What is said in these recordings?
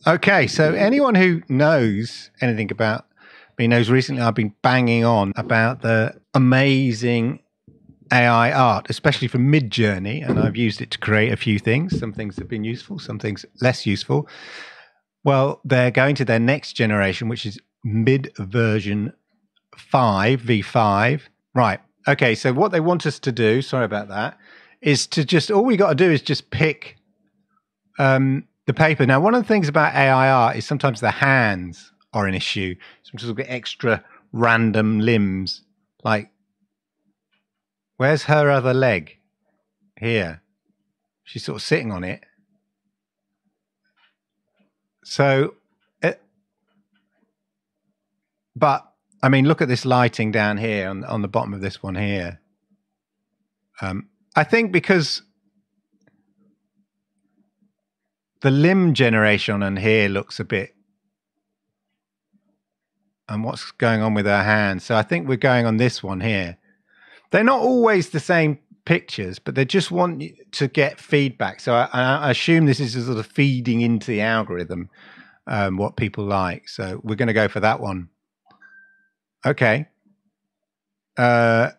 Okay, so anyone who knows anything about me knows recently I've been banging on about the amazing AI art, especially from Midjourney, and I've used it to create a few things. Some things have been useful, some things less useful. Well, they're going to their next generation, which is mid version 5, V5. Right. Okay, so what they want us to do, sorry about that, is to just, all we got to do is just pick the paper. Now, one of the things about AI art is sometimes the hands are an issue. Sometimes we'll get extra random limbs. Like, where's her other leg? Here. She's sort of sitting on it. So, but, I mean, look at this lighting down here on the bottom of this one here. I think because the limb generation on here looks a bit, and what's going on with her hands. So I think we're going on this one here. They're not always the same pictures, but they just want to get feedback. So I assume this is sort of feeding into the algorithm what people like. So we're going to go for that one. Okay. And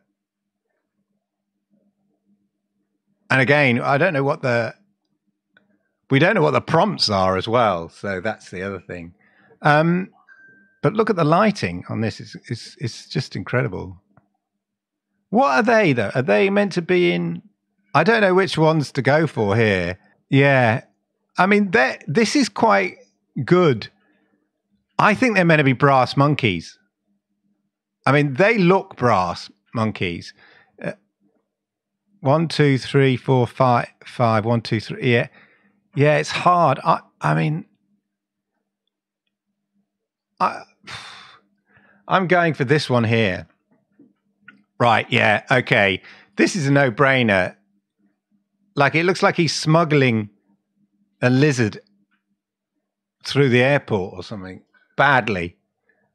again, I don't know what we don't know what the prompts are as well. So that's the other thing. But look at the lighting on this. It's just incredible. What are they, though? Are they meant to be in... I don't know which ones to go for here. Yeah. I mean, this is quite good. I think they're meant to be brass monkeys. I mean, they look brass monkeys. 1, 2, 3, 4, 5. 1, 2, 3. Yeah. Yeah, it's hard. I mean... I'm going for this one here. Right, yeah, okay. This is a no-brainer. Like, it looks like he's smuggling a lizard through the airport or something, badly.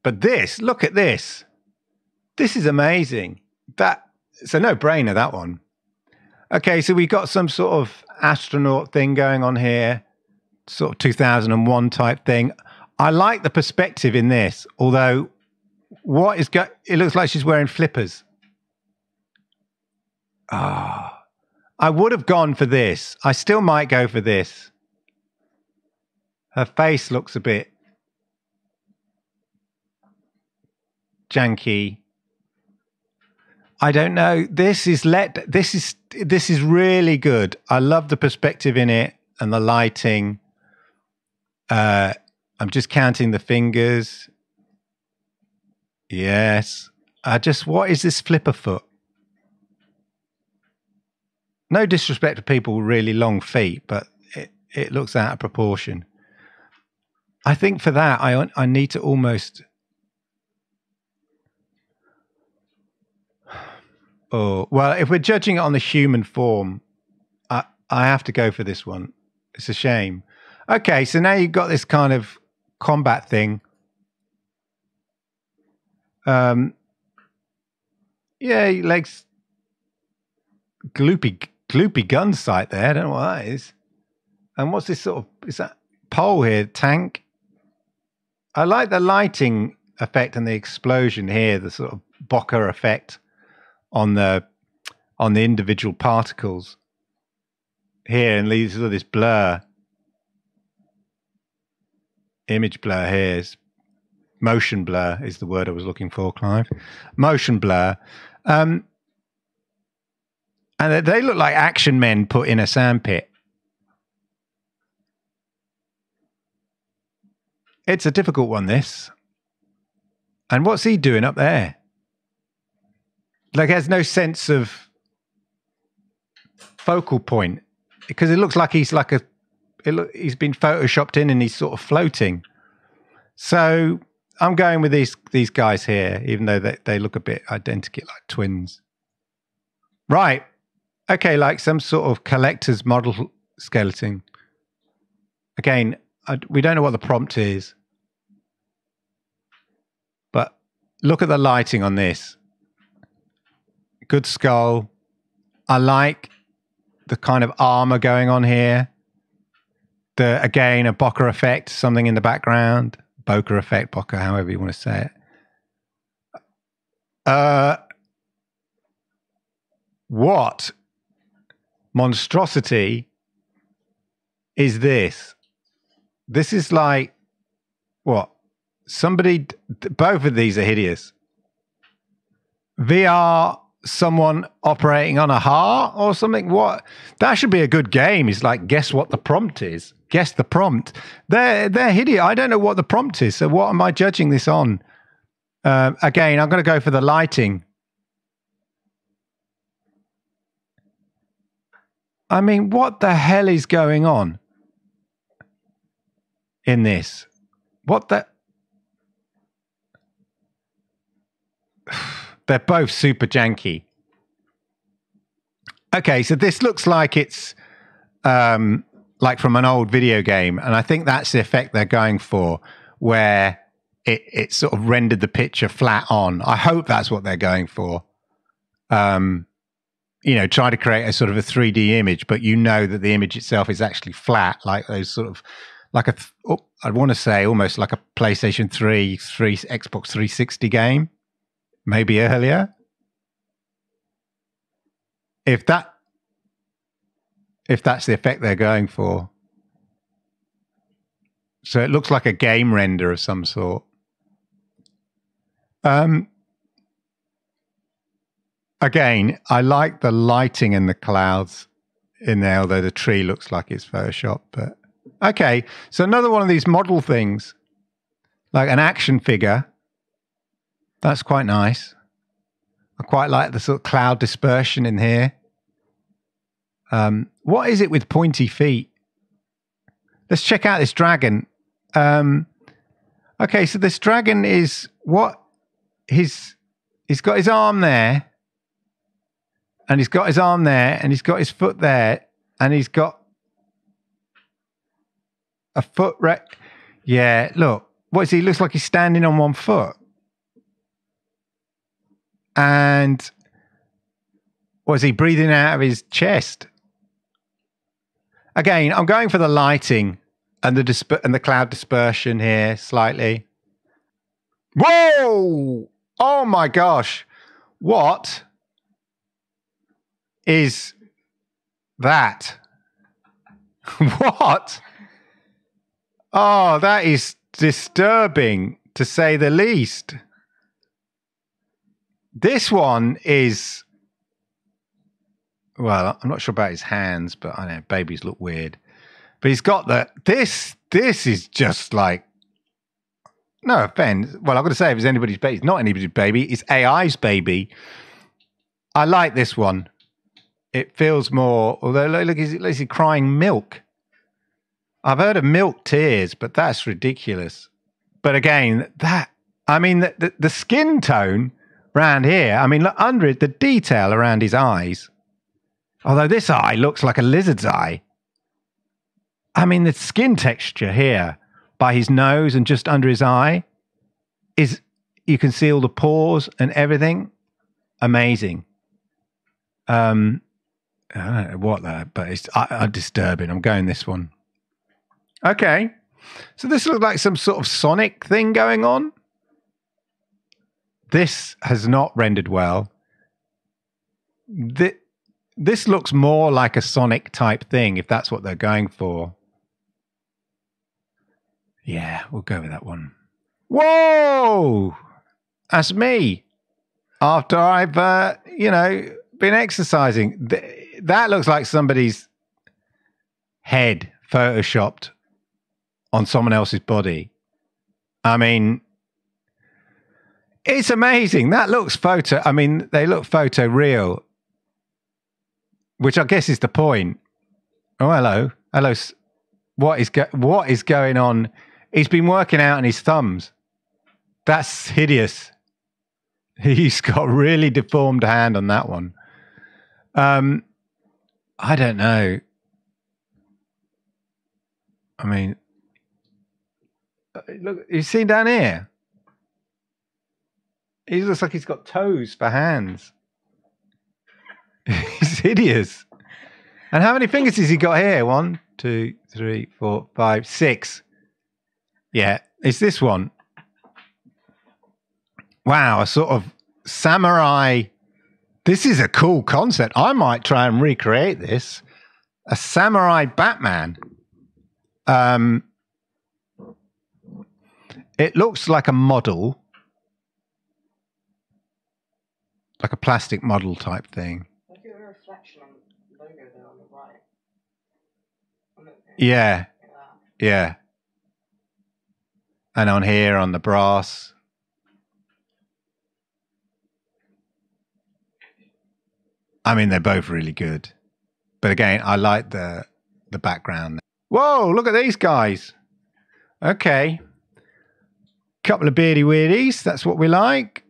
But this, look at this. This is amazing. It's a no-brainer, that one. Okay, so we've got some sort of astronaut thing going on here, sort of 2001 type thing. I like the perspective in this, although it looks like she's wearing flippers. I would have gone for this. I still might go for this. Her face looks a bit janky. I don't know. This is really good. I love the perspective in it and the lighting. I'm just counting the fingers. Yes. What is this flipper foot? No disrespect to people with really long feet, but it looks out of proportion. I think for that, I need to almost... Oh, well, if we're judging it on the human form, I have to go for this one. It's a shame. Okay, so now you've got this kind of combat thing. Yeah, legs... Gloopy gun sight there. I don't know what that is. And what's this sort of... Is that pole here? Tank? I like the lighting effect and the explosion here, the sort of bokeh effect on the individual particles here, and leaves all this blur. Image blur here. Motion blur is the word I was looking for, Clive. Motion blur. And they look like action men put in a sandpit. It's a difficult one, this. And what's he doing up there? Like, has no sense of focal point, because it looks like he's like he's been photoshopped in and he's sort of floating. So I'm going with these guys here, even though they look a bit identical, like twins. Right. Okay, like some sort of collector's model skeleton. Again, we don't know what the prompt is. But look at the lighting on this. Good skull. I like the kind of armor going on here. again, a bokeh effect, something in the background. Bokeh effect, bokeh, however you want to say it. What monstrosity is this? This is like, what? Somebody, both of these are hideous. VR, someone operating on a heart or something? What? That should be a good game. It's like, guess what the prompt is. Guess the prompt. They're hideous. I don't know what the prompt is. So what am I judging this on? Again, I'm going to go for the lighting. I mean, what the hell is going on in this? What the? They're both super janky. Okay, so this looks like it's like from an old video game, and I think that's the effect they're going for, where it sort of rendered the picture flat on. I hope that's what they're going for. You know, try to create a sort of a 3D image, but you know that the image itself is actually flat, like those sort of, like I'd want to say almost like a PlayStation 3, Xbox 360 game, maybe earlier. If that's the effect they're going for. So it looks like a game render of some sort. Again, I like the lighting and the clouds in there, although the tree looks like it's Photoshop. But okay, so another one of these model things, like an action figure. That's quite nice. I quite like the sort of cloud dispersion in here. What is it with pointy feet? Let's check out this dragon. Okay, so this dragon is what? He's got his arm there. And he's got his arm there, and he's got his foot there, and he's got a foot Yeah, look. What is he? Looks like he's standing on one foot. And was he breathing out of his chest? Again, I'm going for the lighting and the cloud dispersion here slightly. Whoa! Oh my gosh. What is that? What? Oh, that is disturbing, to say the least. This one is, well, I'm not sure about his hands, but I know babies look weird. But he's got that. This is just like, no offense. Well, I've got to say, if it's anybody's baby, it's not anybody's baby. It's AI's baby. I like this one. It feels more, although look, is he crying milk? I've heard of milk tears, but that's ridiculous. But again, the skin tone around here, I mean, look under it, the detail around his eyes. Although this eye looks like a lizard's eye. I mean, the skin texture here by his nose and just under his eye is, you can see all the pores and everything. Amazing. I don't know what that, but it's disturbing. I'm going this one. Okay. So this looks like some sort of Sonic thing going on. This has not rendered well. This looks more like a Sonic type thing, if that's what they're going for. Yeah, we'll go with that one. Whoa! That's me. After I've, been exercising. That looks like somebody's head photoshopped on someone else's body. I mean, it's amazing. That looks they look photo real, which I guess is the point. Oh, hello. Hello. What is going on? He's been working out on his thumbs. That's hideous. He's got a really deformed hand on that one. I don't know. I mean, look, you see down here? He looks like he's got toes for hands. He's hideous. And how many fingers has he got here? 1, 2, 3, 4, 5, 6. Yeah, it's this one. Wow, a sort of samurai. This is a cool concept. I might try and recreate this. A samurai Batman. It looks like a model, like a plastic model type thing. Look at the reflection on the logo there on the right. Yeah, yeah. And on here, on the brass. I mean, they're both really good. But again, I like the background. Whoa, look at these guys. Okay. Couple of beardy weirdies. That's what we like.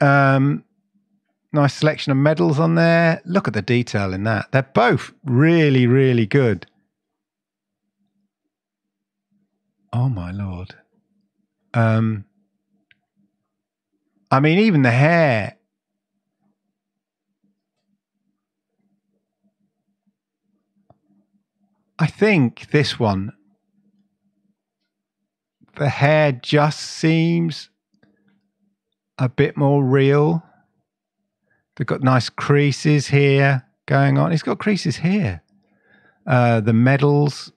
Nice selection of medals on there. Look at the detail in that. They're both really, really good. Oh, my Lord. I mean, even the hair. I think this one, the hair just seems a bit more real. They've got nice creases here going on. He's got creases here. The medals.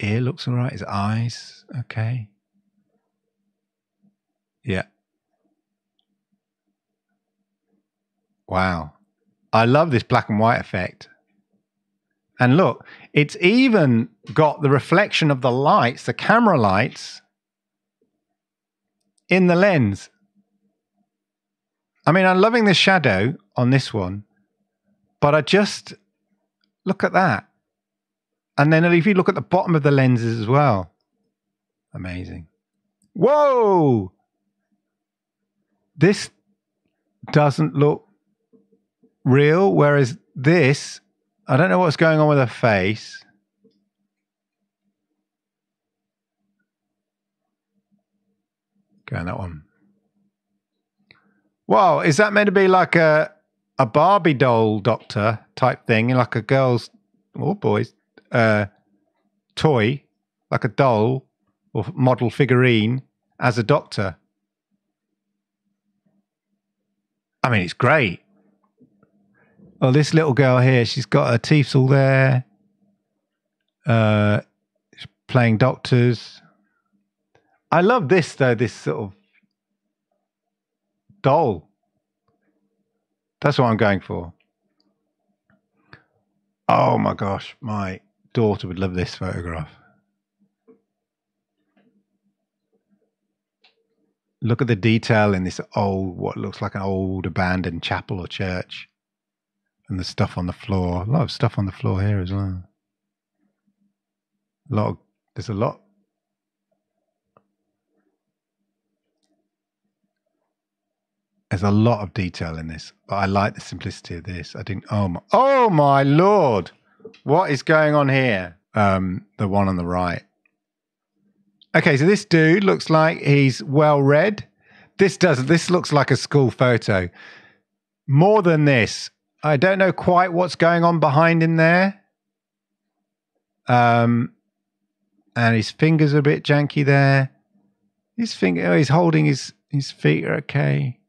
Ear looks all right. His eyes. Okay. Yeah. Wow. I love this black and white effect. And look, it's even got the reflection of the lights, the camera lights, in the lens. I mean, I'm loving the shadow on this one, but I just look at that. And then if you look at the bottom of the lenses as well, amazing. Whoa! This doesn't look real, whereas this, I don't know what's going on with her face. Go on that one. Wow, is that meant to be like a Barbie doll doctor type thing, like a girl's or boy's toy, like a doll or model figurine as a doctor? I mean, it's great. Oh, this little girl here, she's got her teeth all there. She's playing doctors. I love this, though, this sort of doll. That's what I'm going for. Oh, my gosh. My daughter would love this photograph. Look at the detail in this old, what looks like an old abandoned chapel or church. And the stuff on the floor. A lot of stuff on the floor here as well. There's a lot. There's a lot of detail in this, but I like the simplicity of this. Oh my Lord. What is going on here? The one on the right. Okay, so this dude looks like he's well read. This looks like a school photo. More than this, I don't know quite what's going on behind him there. And his fingers are a bit janky there. He's holding his feet are okay.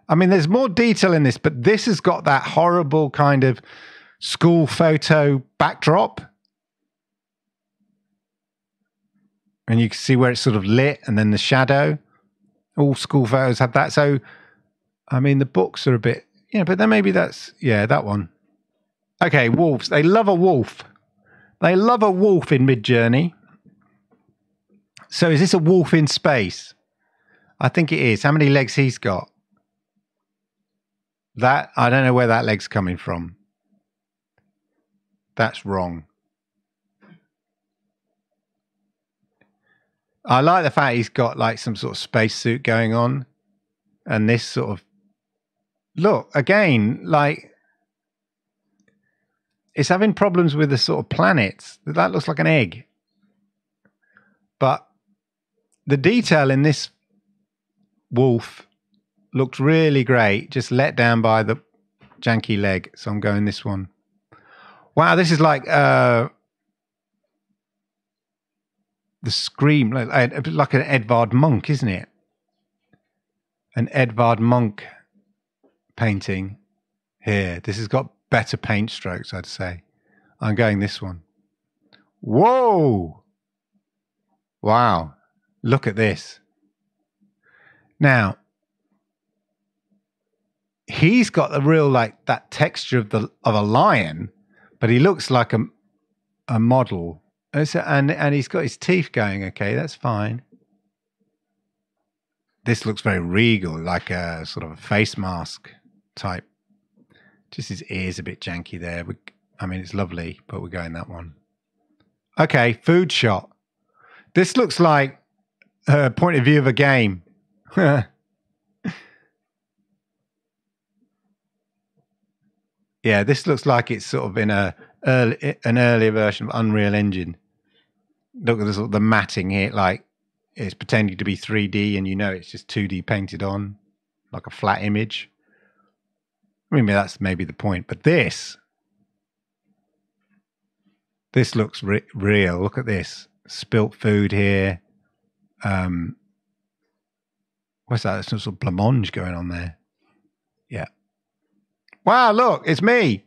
I mean, there's more detail in this, but this has got that horrible kind of school photo backdrop. And you can see where it's sort of lit and then the shadow. All school photos have that. So, I mean, the books are a bit, but then maybe that one. Okay, wolves. They love a wolf. They love a wolf in Midjourney. So is this a wolf in space? I think it is. How many legs he's got? That, I don't know where that leg's coming from. That's wrong. I like the fact he's got like some sort of spacesuit going on. And this sort of, look, again, like, it's having problems with the sort of planets. That looks like an egg. But the detail in this wolf looked really great. Just let down by the janky leg. So I'm going this one. Wow, this is like the Scream, like an Edvard Munch, isn't it? An Edvard Munch painting here. This has got better paint strokes, I'd say. I'm going this one. Whoa! Wow. Look at this. Now, he's got the real, like, that texture of a lion, but he looks like a model. And he's got his teeth going. Okay, that's fine. This looks very regal, like a sort of a face mask type. Just his ears a bit janky there. I mean, it's lovely, but we're going that one. Okay, food shot. This looks like a point of view of a game. Yeah, this looks like it's sort of in an earlier version of Unreal Engine. Look at the matting here, like it's pretending to be 3D, and you know it's just 2D painted on, like a flat image. I mean, that's maybe the point. But this looks real. Look at this. Spilt food here. What's that? There's some sort of blancmange going on there. Yeah. Wow, look, it's me.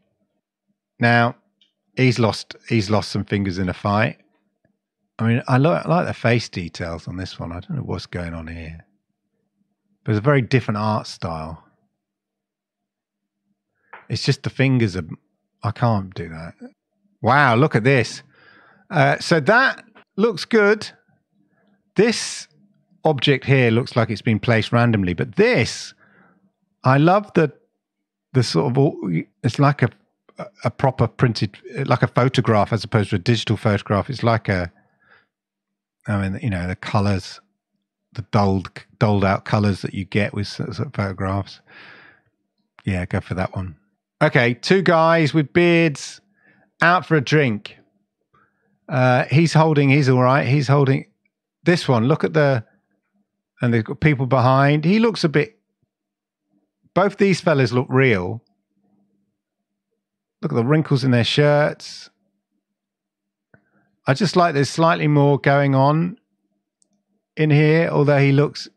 Now, he's lost some fingers in a fight. I mean, I like the face details on this one. I don't know what's going on here. But it's a very different art style. It's just the fingers are... I can't do that. Wow, look at this. So that looks good. This object here looks like it's been placed randomly. But this, I love the sort of... It's like a proper printed... Like a photograph as opposed to a digital photograph. It's like a... I mean, you know, the colours, the doled out colours that you get with sort of photographs. Yeah, go for that one. Okay, two guys with beards out for a drink. He's all right. He's holding this one. Look at and they've got people behind. He looks a bit, both these fellas look real. Look at the wrinkles in their shirts. I just like there's slightly more going on in here, although he looks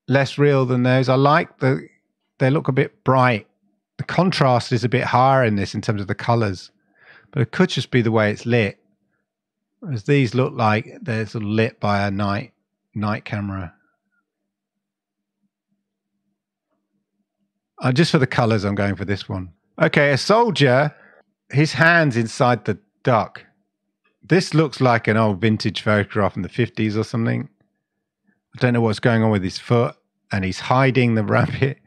less real than those. I like they look a bit bright. The contrast is a bit higher in this in terms of the colours, but it could just be the way it's lit. Whereas these look like they're sort of lit by a night camera. Just for the colours, I'm going for this one. Okay, a soldier. His hand's inside the duck. This looks like an old vintage photograph from the 50s or something. I don't know what's going on with his foot, and he's hiding the rabbit.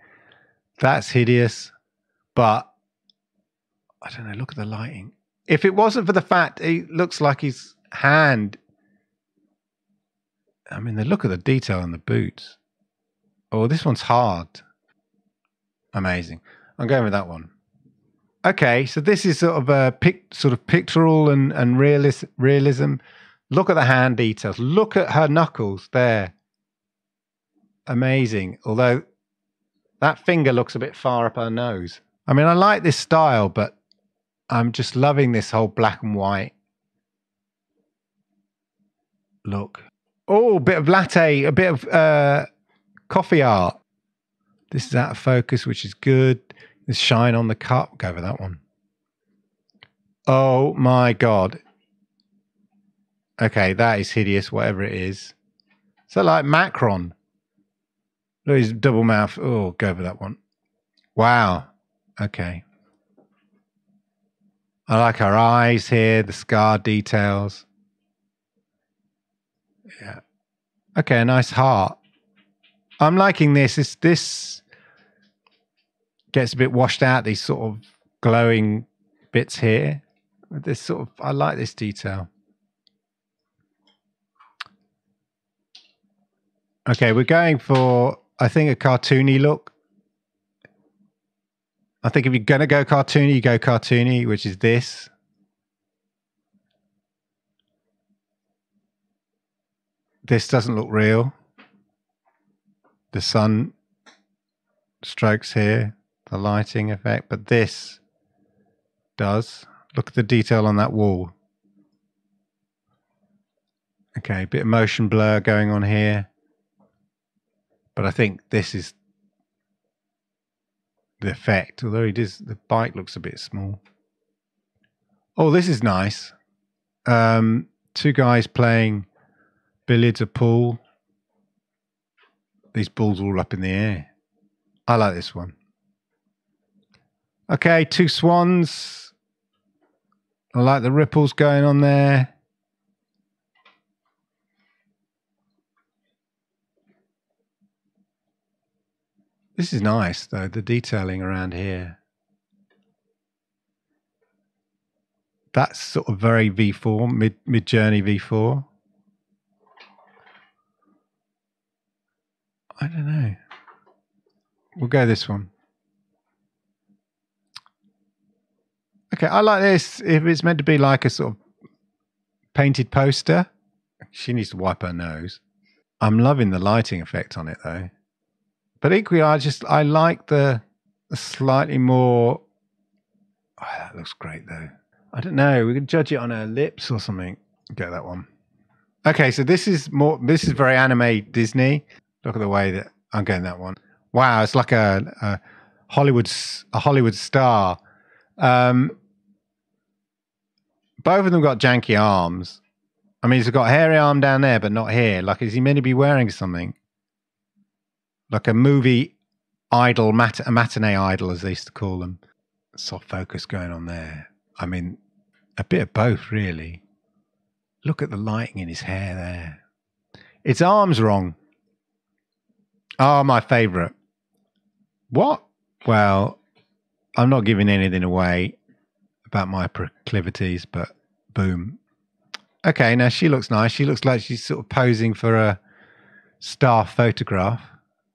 That's hideous. But I don't know, look at the lighting. If it wasn't for the fact it looks like his hand, I mean, look at the detail on the boots. Oh, this one's hard. Amazing. I'm going with that one. Okay, so this is sort of a pictorial and realism. Look at the hand details. Look at her knuckles there. Amazing. Although that finger looks a bit far up her nose. I mean, I like this style, but I'm just loving this whole black and white look. Oh, a bit of latte, a bit of coffee art. This is out of focus, which is good. There's shine on the cup. Go for that one. Oh my God. Okay, that is hideous, whatever it is. So like Macron. Look, his double mouth. Oh, go for that one. Wow. Okay. I like her eyes here, the scar details. Yeah. Okay, a nice heart. I'm liking this. This gets a bit washed out, these sort of glowing bits here. This sort of, I like this detail. Okay, we're going for, I think, a cartoony look. I think if you're going to go cartoony, you go cartoony, which is this. This doesn't look real. The sun strokes here, the lighting effect, but this does. Look at the detail on that wall. Okay, a bit of motion blur going on here. But I think this is the effect, although the bike looks a bit small. Oh, this is nice. Two guys playing billiards or pool. These balls are all up in the air. I like this one. Okay, two swans. I like the ripples going on there. This is nice, though, the detailing around here. That's sort of very V4, Midjourney V4. I don't know. We'll go this one. Okay, I like this. If it's meant to be like a sort of painted poster, she needs to wipe her nose. I'm loving the lighting effect on it, though. But equally, I like the slightly more. Oh, that looks great, though. I don't know. We could judge it on her lips or something. Get that one. Okay, so this is more. This is very anime Disney. Look at the way that I'm getting that one. Wow, it's like a Hollywood star. Both of them got janky arms. I mean, he's got a hairy arm down there, but not here. Like, is he meant to be wearing something? Like a movie idol, a matinee idol, as they used to call them. Soft focus going on there. I mean, a bit of both, really. Look at the lighting in his hair there. Its arm's wrong. Oh, my favourite. What? Well, I'm not giving anything away about my proclivities, but boom. Okay, now she looks nice. She looks like she's sort of posing for a staff photograph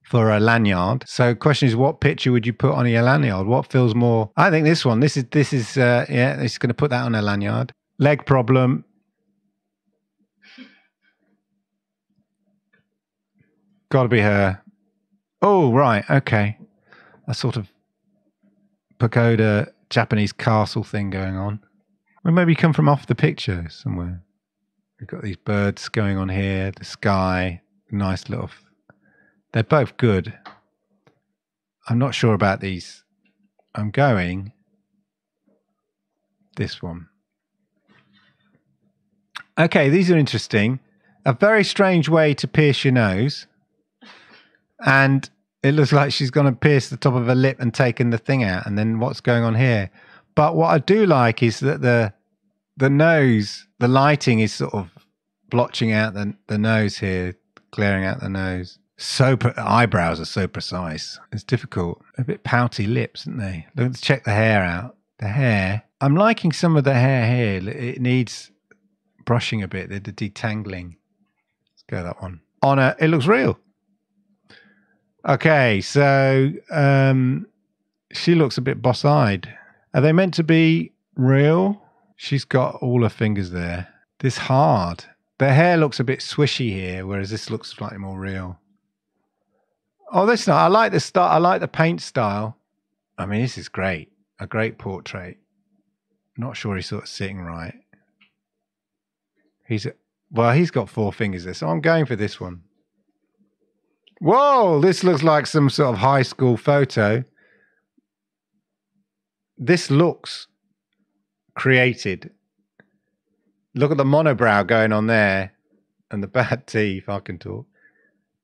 for a lanyard. So question is, what picture would you put on your lanyard? What feels more? I think this one. This is yeah, it's going to put that on a lanyard. Leg problem. Got to be her. Oh, right. Okay. A sort of pagoda Japanese castle thing going on. Well, maybe come from off the picture somewhere. We've got these birds going on here, the sky, nice little. They're both good. I'm not sure about these. I'm going this one. Okay, these are interesting. A very strange way to pierce your nose. And it looks like she's going to pierce the top of her lip and taken the thing out. And then what's going on here? But what I do like is that the nose, the lighting is sort of blotching out the nose here, glaring out the nose. Eyebrows are so precise. It's difficult. A bit pouty lips, aren't they? Let's check the hair out. The hair. I'm liking some of the hair here. It needs brushing a bit. The detangling. Let's go that one. It looks real. Okay, so she looks a bit boss-eyed. Are they meant to be real? She's got all her fingers there. This hard. The hair looks a bit swishy here, whereas this looks slightly more real. Oh, this not. I like the style. I like the paint style. I mean, this is great. A great portrait. Not sure he's sort of sitting right. He's got 4 fingers there, so I'm going for this one. Whoa, this looks like some sort of high school photo. This looks created. Look at the monobrow going on there and the bad teeth. I can talk.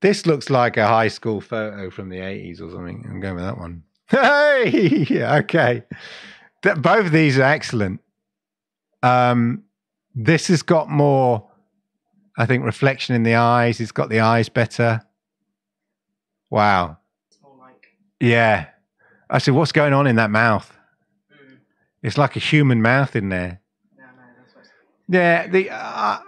This looks like a high school photo from the 80s or something. I'm going with that one. Hey, yeah, okay. Both of these are excellent. This has got more, I think, reflection in the eyes. It's got the eyes better. Wow. It's more like. Yeah. Actually, what's going on in that mouth? It's like a human mouth in there. No, that's what's. Yeah.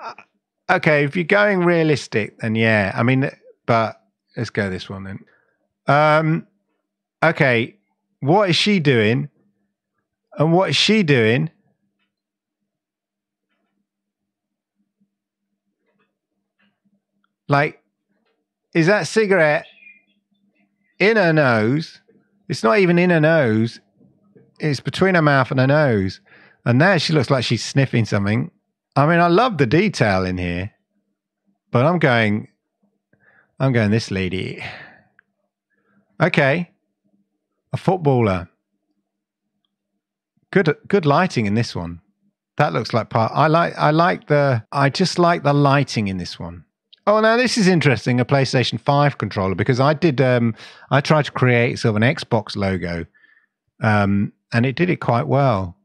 Okay, if you're going realistic, then yeah. I mean, but let's go this one then. Okay, what is she doing? And what is she doing? Like, is that cigarette in her nose? It's not even in her nose. It's between her mouth and her nose. And there she looks like she's sniffing something. I mean, I love the detail in here. But I'm going this lady. Okay. A footballer. Good lighting in this one. That looks like part. I just like the lighting in this one. Oh, now this is interesting. A PlayStation 5 controller, because I tried to create sort of an Xbox logo, and it did it quite well.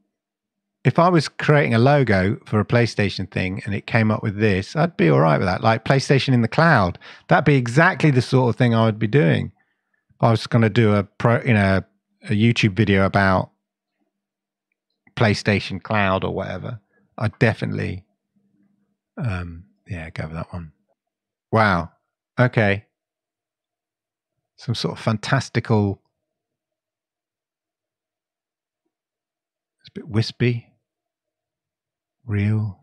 If I was creating a logo for a PlayStation thing and it came up with this, I'd be all right with that. Like PlayStation in the cloud. That'd be exactly the sort of thing I would be doing. If I was going to do a YouTube video about PlayStation Cloud or whatever, I'd definitely, go with that one. Wow. Okay. Some sort of fantastical. It's a bit wispy. Real.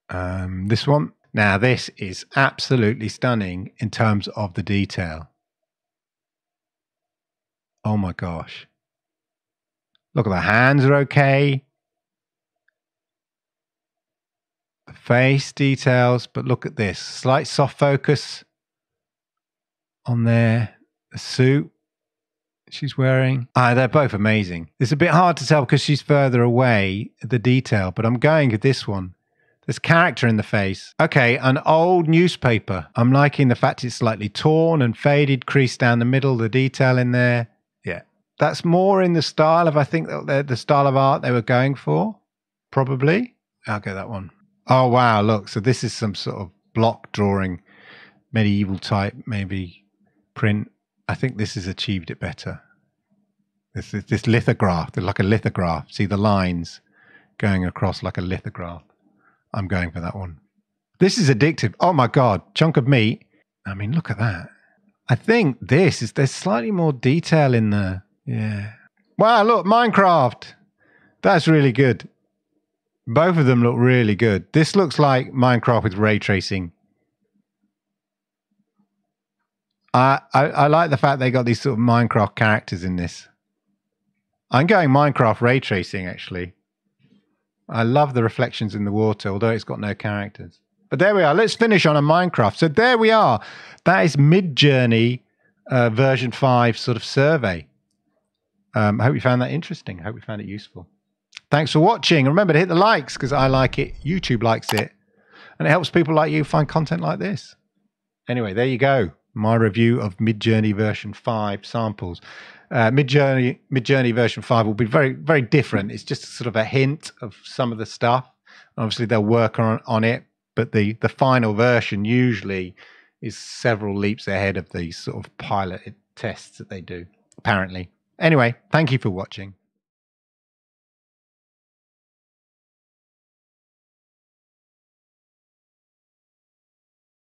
This one. Now, this is absolutely stunning in terms of the detail. Oh my gosh. Look, the hands are okay. The face details, but look at this. Slight soft focus on there. The suit she's wearing. They're both amazing. It's a bit hard to tell because she's further away, the detail, but I'm going with this one. There's character in the face. Okay, an old newspaper. I'm liking the fact it's slightly torn and faded, creased down the middle, the detail in there. Yeah. That's more in the style of, I think, the style of art they were going for, probably. I'll go that one. Oh, wow, look. So this is some sort of block drawing, medieval type, maybe print. I think this has achieved it better. This lithograph, like a lithograph. See the lines going across like a lithograph. I'm going for that one. This is addictive. Oh my God, chunk of meat. I mean, look at that. I think there's slightly more detail in there. Yeah. Wow, look, Minecraft. That's really good. Both of them look really good. This looks like Minecraft with ray tracing. I like the fact they got these sort of Minecraft characters in this. I'm going Minecraft ray tracing, actually. I love the reflections in the water, although it's got no characters. But there we are. Let's finish on a Minecraft. So there we are. That is Midjourney version 5 sort of survey. I hope you found that interesting. I hope you found it useful. Thanks for watching. Remember to hit the likes because I like it. YouTube likes it. And it helps people like you find content like this. Anyway, there you go. My review of Midjourney version 5 samples. Midjourney version 5 will be very, very different. It's just sort of a hint of some of the stuff. Obviously, they'll work on it, but the final version usually is several leaps ahead of these sort of pilot tests that they do, apparently. Anyway, thank you for watching.